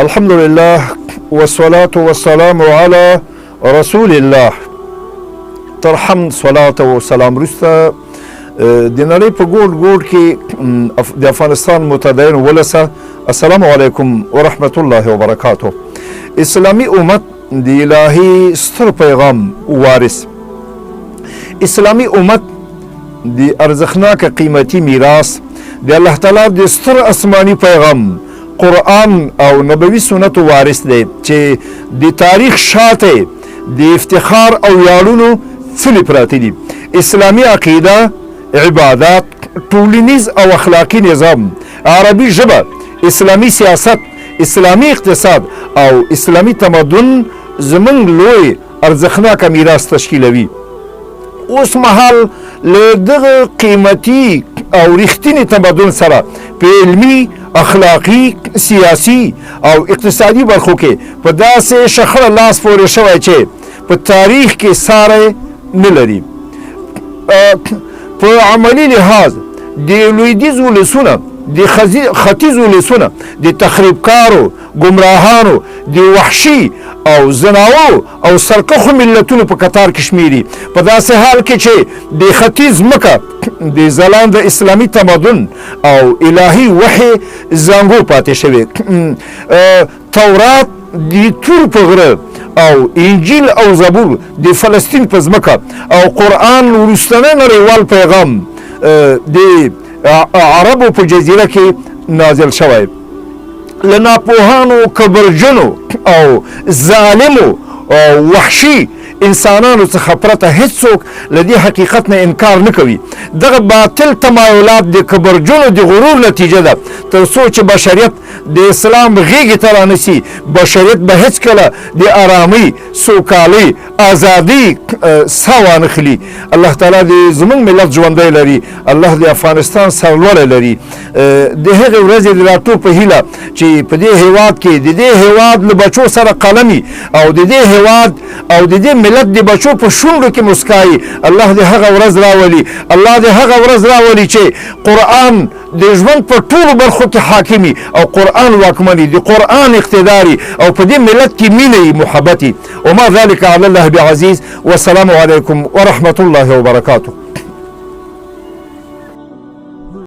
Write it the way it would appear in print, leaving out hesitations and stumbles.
الحمد لله والصلاة والسلام على رسول الله. تر حمد صلاة و سلام رسته د نړۍ په ګوټ ګوټ کې د افغانستان متدین ولسه السلام علیکم ورحمت الله وبرکاته. اسلامی امت د الهی ستر پیغام وارث، اسلامی امت د ارزښتناک قیمتي میراث د الله تعالی د ستر آسماني پیغام قرآن او نبوي سنت وارث دی چې د تاریخ شاته د افتخار او ویاړونو څلي پراته دي. اسلامي عقیده، عبادات، ټولنیز او اخلاقی نظام، عربي ژبه، اسلامي سیاست، اسلامي اقتصاد او اسلامي تمدن زمونږ لوی ارزښتناک میراث تشکیلوي. اوس مهال له دغه قیمتي او رښتیني تمدن سره په علمي، اخلاقی، سیاسی او اقتصادي برخو کې په داسې شخړه لاس پورې شوی چې په تاریخ کې ساری نه لري. په عملي لحاظ د لویدیځ ولسونه، د ختیځ ولسونه د تخریبکارو، ګمراهانو، د وحشي او زناورو او سرکښو ملتونو په کتار کې شمیري. په داسې حال کې چې د ختیځ مکه د ځلانده اسلامي تمدن او الهي وحي زانګو پاتې شوی. تورات د تور په غره او انجیل او زبور د فلسطین په ځمکه او قرآن وروستنی نړیوال پیغام د عربو په جزیره کې نازل شوی. له ناپوهانو، کبرجنو او ظالمو او وحشي انسانانو څخه پرته هیڅوک له دې حقیقت نه انکار نه کوي. دغه باطل تمایلات د کبرجنو د غرور نتیجه ده. تر څو چې بشریت د اسلام غیږې ته رانسي، بشریت به هیڅکله د ارامۍ، سوکالۍ، ازادي ساه وانخلي. الله تعالی دې زموږ ملت ژوندی لري. الله د افغانستان سرلوړی لري. د هغې ورځې د راتلو په هیله چې په دې هیواد کې د دې هیواد له بچو سره قلمي او د دې هیواد او د دې ملت د بچو په شونډو کې مسکایي. الله دې هغه ورځ راولي، الله دې هغه ورځ راولي چې قرآن د ژوند په ټولو برخو کې حاکمي او قرآن واکمني، د قرآن اقتداري او په دې ملت کې مینه محبتي. وما ذلك على الله بعزيز. والسلام عليكم ورحمة الله وبركاته.